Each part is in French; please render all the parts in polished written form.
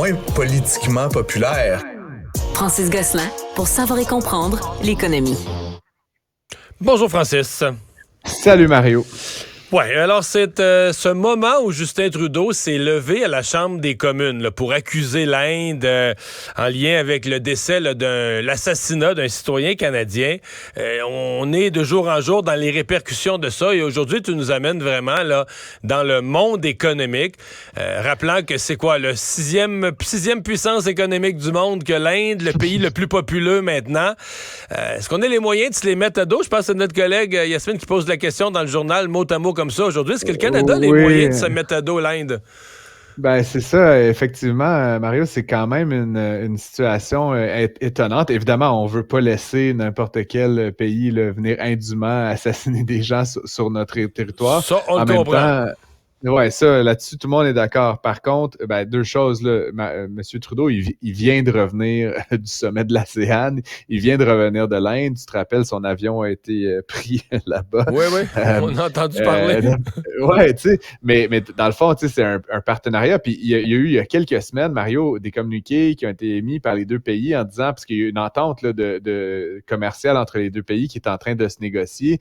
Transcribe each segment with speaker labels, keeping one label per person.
Speaker 1: moins politiquement populaire.
Speaker 2: Francis Gosselin, pour savoir et comprendre l'économie.
Speaker 3: Bonjour Francis.
Speaker 4: Salut Mario.
Speaker 3: Ouais, alors c'est ce moment où Justin Trudeau s'est levé à la Chambre des communes là, pour accuser l'Inde en lien avec le décès de l'assassinat d'un citoyen canadien. On est de jour en jour dans les répercussions de ça et aujourd'hui tu nous amènes vraiment là dans le monde économique, rappelant que c'est quoi le sixième puissance économique du monde, que l'Inde, le pays le plus populeux maintenant. Est-ce qu'on a les moyens de se les mettre à dos? Je pense que c'est notre collègue Yasmine qui pose la question dans le journal mot à mot comme ça aujourd'hui. Est-ce que le Canada a les moyens de se mettre à dos l'Inde?
Speaker 4: Ben c'est ça, effectivement, Mario, c'est quand même une situation étonnante. Évidemment, on veut pas laisser n'importe quel pays là, venir indûment assassiner des gens sur notre territoire.
Speaker 3: Ça, on le comprend.
Speaker 4: Ouais, ça, là-dessus, tout le monde est d'accord. Par contre, ben, deux choses, là. Monsieur Trudeau, il vient de revenir du sommet de l'ASEAN. Il vient de revenir de l'Inde. Tu te rappelles, son avion a été pris là-bas.
Speaker 3: Oui, on a entendu parler.
Speaker 4: Ouais, tu sais, mais dans le fond, tu sais, c'est un partenariat. Puis il y a eu, il y a quelques semaines, Mario, des communiqués qui ont été émis par les deux pays en disant, parce qu'il y a eu une entente là, de commerciale entre les deux pays qui est en train de se négocier,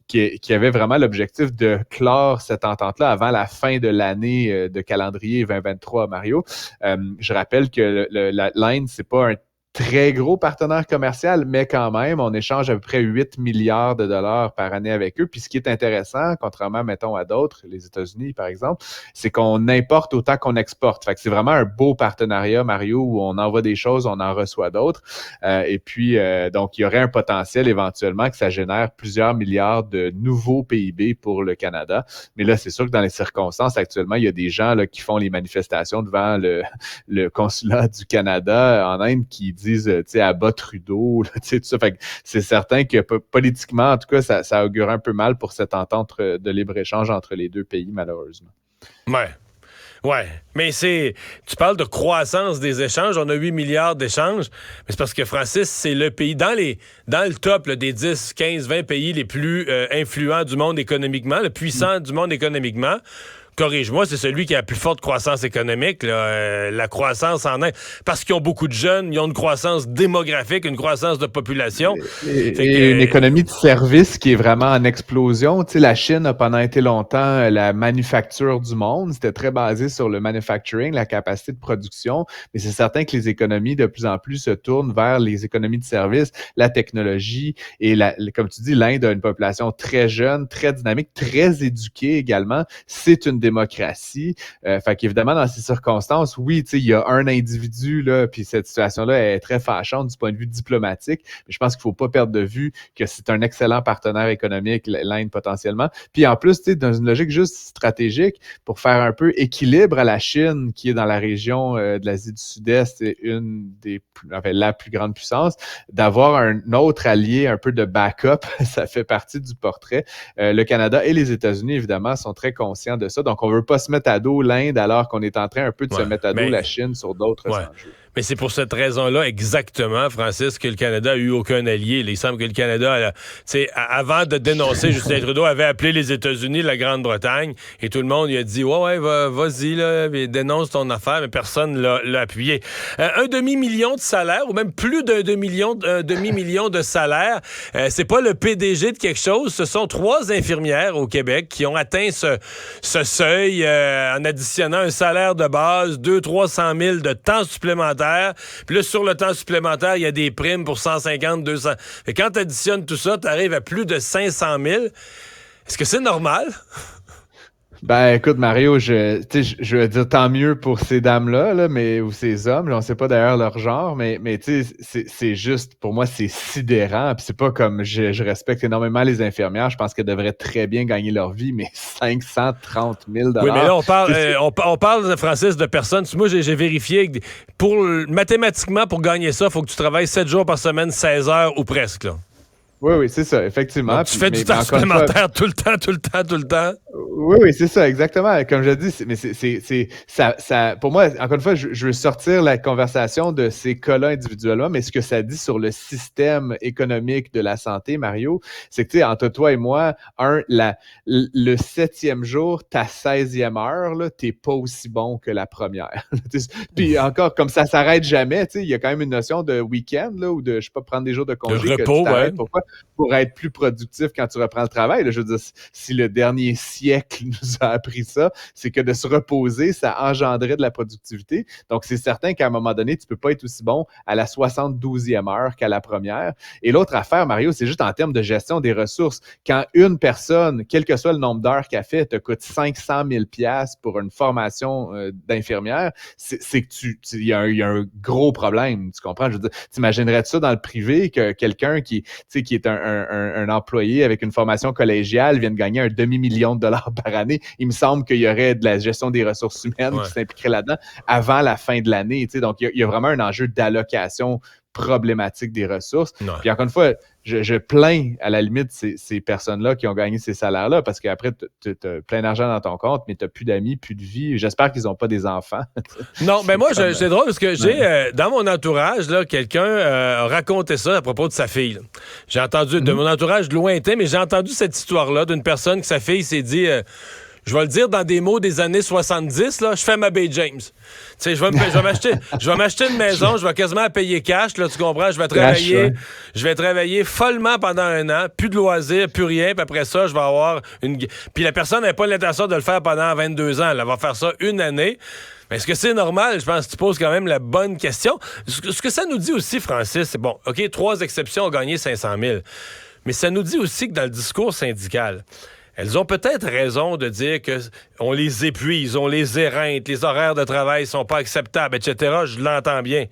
Speaker 4: qui avait vraiment l'objectif de clore cette entente-là avant la fin de l'année de calendrier 2023, Mario. Je rappelle que l'Inde, c'est pas un très gros partenaire commercial, mais quand même, on échange à peu près 8 milliards de dollars par année avec eux. Puis ce qui est intéressant, contrairement, mettons, à d'autres, les États-Unis, par exemple, c'est qu'on importe autant qu'on exporte. Fait que c'est vraiment un beau partenariat, Mario, où on envoie des choses, on en reçoit d'autres. Et puis, donc, il y aurait un potentiel éventuellement que ça génère plusieurs milliards de nouveaux PIB pour le Canada. Mais là, c'est sûr que dans les circonstances, actuellement, il y a des gens là, qui font les manifestations devant le consulat du Canada en Inde qui disent, tu sais, à bas Trudeau, tu sais, tout ça. Fait que c'est certain que politiquement, en tout cas, ça augure un peu mal pour cette entente de libre-échange entre les deux pays, malheureusement.
Speaker 3: Ouais, mais tu parles de croissance des échanges, on a 8 milliards d'échanges, mais c'est parce que Francis, c'est le pays, dans le top là, des 10, 15, 20 pays les plus influents du monde économiquement, le puissant du monde économiquement. Corrige-moi, c'est celui qui a la plus forte croissance économique, là, la croissance en Inde. Parce qu'ils ont beaucoup de jeunes, ils ont une croissance démographique, une croissance de population.
Speaker 4: Et une économie de services qui est vraiment en explosion. Tu sais, la Chine a pendant été longtemps la manufacture du monde. C'était très basé sur le manufacturing, la capacité de production. Mais c'est certain que les économies de plus en plus se tournent vers les économies de services, la technologie. Et comme tu dis, l'Inde a une population très jeune, très dynamique, très éduquée également. C'est une démocratie. Fait qu'évidemment, dans ces circonstances, oui, tu sais, il y a un individu, là, puis cette situation-là est très fâchante du point de vue diplomatique, mais je pense qu'il faut pas perdre de vue que c'est un excellent partenaire économique, l'Inde, potentiellement. Puis en plus, tu sais, dans une logique juste stratégique, pour faire un peu équilibre à la Chine, qui est dans la région de l'Asie du Sud-Est, c'est la plus grande puissance, d'avoir un autre allié, un peu de backup, ça fait partie du portrait. Le Canada et les États-Unis, évidemment, sont très conscients de ça. Donc, on veut pas se mettre à dos l'Inde alors qu'on est en train un peu de se mettre à dos la Chine sur d'autres enjeux.
Speaker 3: Mais c'est pour cette raison-là, exactement, Francis, que le Canada a eu aucun allié. Il semble que le Canada, avant de dénoncer Justin Trudeau, avait appelé les États-Unis la Grande-Bretagne et tout le monde lui a dit « Ouais, vas-y, là, dénonce ton affaire », mais personne l'a appuyé. Un demi-million de salaires, ou même plus d'un demi-million de salaires, c'est pas le PDG de quelque chose, ce sont 3 infirmières au Québec qui ont atteint ce seuil en additionnant un salaire de base, 200-300 000 de temps supplémentaire. Puis là, sur le temps supplémentaire, il y a des primes pour 150, 200. Et quand tu additionnes tout ça, tu arrives à plus de 500 000. Est-ce que c'est normal?
Speaker 4: Ben, écoute, Mario, je veux dire tant mieux pour ces dames-là, là, ou ces hommes, là, on sait pas d'ailleurs leur genre, mais tu sais, c'est juste, pour moi, c'est sidérant, puis c'est pas comme, je respecte énormément les infirmières, je pense qu'elles devraient très bien gagner leur vie, mais 530 000 $.
Speaker 3: Oui, mais là, on parle, Francis, de personnes, moi, j'ai vérifié, mathématiquement, pour gagner ça, il faut que tu travailles 7 jours par semaine, 16 heures ou presque, là.
Speaker 4: Oui, c'est ça, effectivement.
Speaker 3: Donc, tu fais du temps supplémentaire tout le temps.
Speaker 4: Oui, c'est ça, exactement. Comme je dis, ça, pour moi, encore une fois, je veux sortir la conversation de ces cas-là individuellement, mais ce que ça dit sur le système économique de la santé, Mario, c'est que, tu sais, entre toi et moi, le 7e jour, ta 16e heure, là, t'es pas aussi bon que la première. Puis encore, comme ça s'arrête jamais, tu sais, il y a quand même une notion de week-end, là, ou de, je sais pas, prendre des jours de congé.
Speaker 3: De repos, ouais.
Speaker 4: Pourquoi? Pour être plus productif quand tu reprends le travail. Là, je veux dire, si le dernier siècle nous a appris ça, c'est que de se reposer, ça engendrait de la productivité. Donc, c'est certain qu'à un moment donné, tu peux pas être aussi bon à la 72e heure qu'à la première. Et l'autre affaire, Mario, c'est juste en termes de gestion des ressources. Quand une personne, quel que soit le nombre d'heures qu'elle fait, te coûte 500 000 $ pour une formation d'infirmière, c'est que il y a un gros problème, tu comprends? Je veux dire, t'imaginerais-tu ça dans le privé que quelqu'un qui est un employé avec une formation collégiale vient de gagner un demi-million de dollars par année? Il me semble qu'il y aurait de la gestion des ressources humaines qui s'impliquerait là-dedans avant la fin de l'année. Donc, il y a vraiment un enjeu d'allocation problématique des ressources. Ouais. Puis encore une fois, je plains à la limite ces personnes-là qui ont gagné ces salaires-là parce qu'après, tu as plein d'argent dans ton compte, mais tu n'as plus d'amis, plus de vie. J'espère qu'ils n'ont pas des enfants.
Speaker 3: Non, mais moi, c'est drôle parce que j'ai dans mon entourage, là, quelqu'un a raconté ça à propos de sa fille. Là. J'ai entendu de mon entourage lointain, mais j'ai entendu cette histoire-là d'une personne que sa fille s'est dit... je vais le dire dans des mots des années 70, là, je fais ma Bay James. Tu sais, je vais m'acheter une maison, je vais quasiment payer cash, là, tu comprends? Je vais travailler follement pendant 1 an, plus de loisirs, plus rien, puis après ça, je vais avoir une... Puis la personne n'a pas l'intention de le faire pendant 22 ans, elle va faire ça 1 année. Mais est-ce que c'est normal? Je pense que tu poses quand même la bonne question. Ce que ça nous dit aussi, Francis, c'est bon, OK, 3 exceptions ont gagné 500 000. Mais ça nous dit aussi que dans le discours syndical, elles ont peut-être raison de dire qu'on les épuise, on les éreinte, les horaires de travail sont pas acceptables, etc. Je l'entends bien.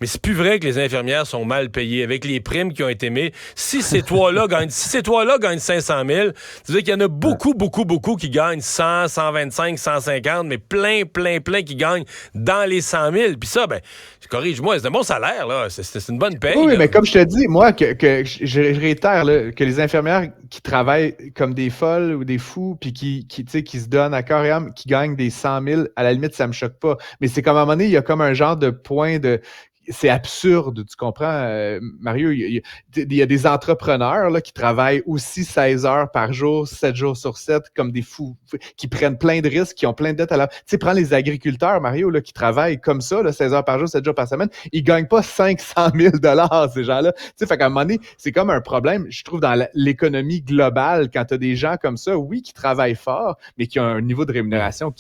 Speaker 3: Mais c'est plus vrai que les infirmières sont mal payées avec les primes qui ont été mises. Si ces trois-là gagnent 500 000, ça veut dire qu'il y en a beaucoup qui gagnent 100, 125, 150, mais plein qui gagnent dans les 100 000. Puis ça, corrige-moi, c'est un bon salaire, là. C'est une bonne paye.
Speaker 4: Oui,
Speaker 3: là.
Speaker 4: mais comme je te dis, moi, que je réitère là, que les infirmières qui travaillent comme des folles ou des fous, puis qui se donnent à cœur et âme, qui gagnent des 100 000, à la limite, ça me choque pas. Mais c'est comme à un moment donné, il y a comme un genre de point de... C'est absurde, tu comprends, Mario? Il y a des entrepreneurs là, qui travaillent aussi 16 heures par jour, 7 jours sur 7, comme des fous, qui prennent plein de risques, qui ont plein de dettes à la... Tu sais, prends les agriculteurs, Mario, là, qui travaillent comme ça, là, 16 heures par jour, 7 jours par semaine, ils gagnent pas 500 000 $, ces gens-là. Tu sais, fait qu'à un moment donné, c'est comme un problème, je trouve, dans l'économie globale, quand tu as des gens comme ça, oui, qui travaillent fort, mais qui ont un niveau de rémunération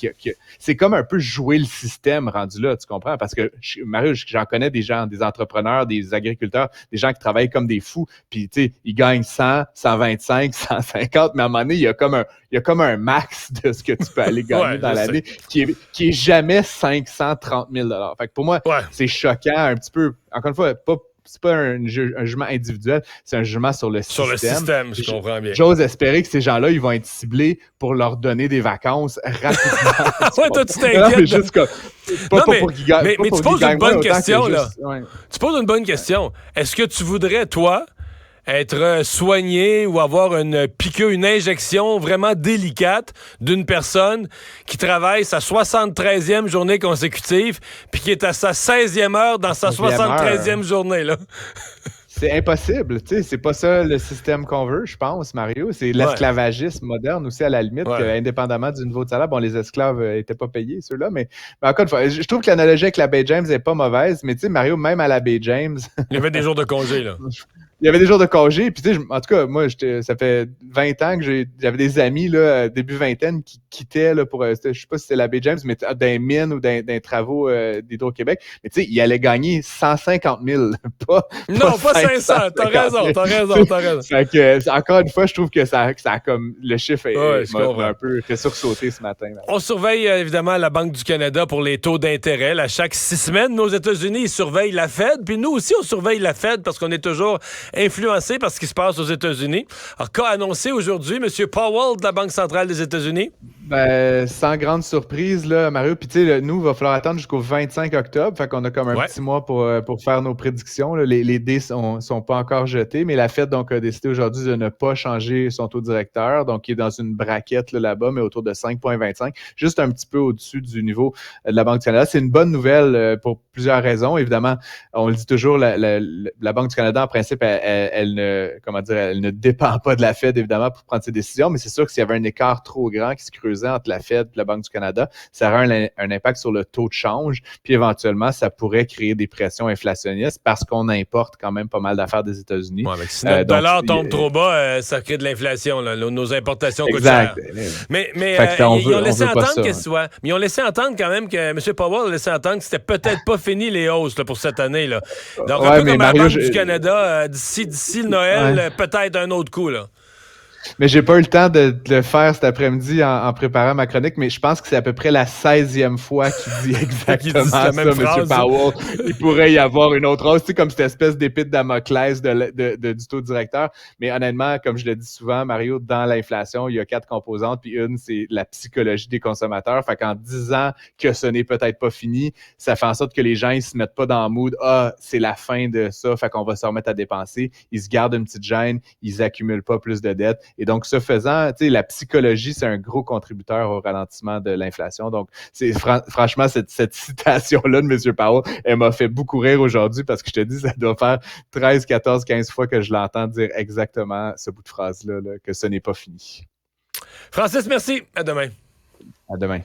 Speaker 4: c'est comme un peu jouer le système rendu là, tu comprends? Parce que, Mario, j'en connais des gens, des entrepreneurs, des agriculteurs, des gens qui travaillent comme des fous, puis tu sais, ils gagnent 100, 125, 150, mais à un moment donné, il y a comme un max de ce que tu peux aller gagner dans l'année qui est jamais 530 000 $. Fait que pour moi, c'est choquant un petit peu. Encore une fois, c'est pas un jugement individuel, c'est un jugement sur le système.
Speaker 3: Sur le système, je comprends bien.
Speaker 4: J'ose espérer que ces gens-là, ils vont être ciblés pour leur donner des vacances rapidement.
Speaker 3: Ouais, toi, tu t'inquiètes.
Speaker 4: Pour qu'ils gagnent.
Speaker 3: Mais tu poses une bonne question, là. Tu poses une bonne question. Est-ce que tu voudrais, toi, être soigné ou avoir une piqûre, une injection vraiment délicate d'une personne qui travaille sa 73e journée consécutive puis qui est à sa 16e heure dans sa 73e journée, là?
Speaker 4: C'est impossible, tu sais, c'est pas ça le système qu'on veut, je pense, Mario. C'est l'esclavagisme moderne aussi, à la limite, indépendamment du niveau de salaire. Bon, les esclaves n'étaient pas payés, ceux-là, mais encore une fois, je trouve que l'analogie avec la Bay James n'est pas mauvaise, mais tu sais, Mario, même à la Bay James...
Speaker 3: Il y avait des jours de congé, là.
Speaker 4: Il y avait des jours de congé, puis tu sais, en tout cas, moi, ça fait 20 ans que j'avais des amis, là, début vingtaine, qui quittaient, là, pour, je sais pas si c'était la Bay James, mais dans les mines ou dans les travaux d'Hydro-Québec, mais tu sais, ils allaient gagner 150 000, pas
Speaker 3: 500, t'as raison.
Speaker 4: Fait que, encore une fois, je trouve que ça a comme, le chiffre m'a un peu fait sursauter ce matin. Là.
Speaker 3: On surveille, évidemment, la Banque du Canada pour les taux d'intérêt, là, chaque 6 semaines. Nos États-Unis, ils surveillent la Fed, puis nous aussi, on surveille la Fed parce qu'on est toujours influencé par ce qui se passe aux États-Unis. Alors, qu'a annoncé aujourd'hui M. Powell de la Banque centrale des États-Unis?
Speaker 4: Ben, sans grande surprise, là, Mario. Puis, tu sais, nous, il va falloir attendre jusqu'au 25 octobre. Fait qu'on a comme un petit mois pour faire nos prédictions. Là. Les dés sont pas encore jetés, mais la Fed donc, a décidé aujourd'hui de ne pas changer son taux directeur. Donc, il est dans une braquette là-bas, mais autour de 5,25, juste un petit peu au-dessus du niveau de la Banque du Canada. C'est une bonne nouvelle pour plusieurs raisons. Évidemment, on le dit toujours, la Banque du Canada, en principe, elle ne dépend pas de la Fed, évidemment, pour prendre ses décisions, mais c'est sûr que s'il y avait un écart trop grand qui se creusait entre la Fed et la Banque du Canada, ça aurait un impact sur le taux de change, puis éventuellement, ça pourrait créer des pressions inflationnistes parce qu'on importe quand même pas mal d'affaires des États-Unis.
Speaker 3: Ouais, si notre dollar tombe trop bas, ça crée de l'inflation, là, nos importations coûtent cher. Mais ils ont laissé entendre que soit. Mais ils ont laissé entendre quand même que M. Powell a laissé entendre que c'était peut-être pas fini les hausses là, pour cette année. Là. Donc, un peu comme la Banque du Canada, d'ici le Noël, peut-être un autre coup, là.
Speaker 4: Mais j'ai pas eu le temps de le faire cet après-midi en préparant ma chronique, mais je pense que c'est à peu près la 16e fois qu'il dit exactement ça, M. Powell. Il pourrait y avoir une autre hausse, tu sais, comme cette espèce d'épée de Damoclès du taux directeur. Mais honnêtement, comme je le dis souvent, Mario, dans l'inflation, il y a 4 composantes, puis une, c'est la psychologie des consommateurs. Fait qu'en disant que ce n'est peut-être pas fini, ça fait en sorte que les gens, ils se mettent pas dans le mood, c'est la fin de ça, fait qu'on va se remettre à dépenser. Ils se gardent une petite gêne, ils accumulent pas plus de dettes. Et donc, ce faisant, tu sais, la psychologie, c'est un gros contributeur au ralentissement de l'inflation. Donc, c'est franchement, cette citation-là de M. Powell, elle m'a fait beaucoup rire aujourd'hui parce que je te dis, ça doit faire 13, 14, 15 fois que je l'entends dire exactement ce bout de phrase-là, là, que ce n'est pas fini.
Speaker 3: Francis, merci. À demain.
Speaker 4: À demain.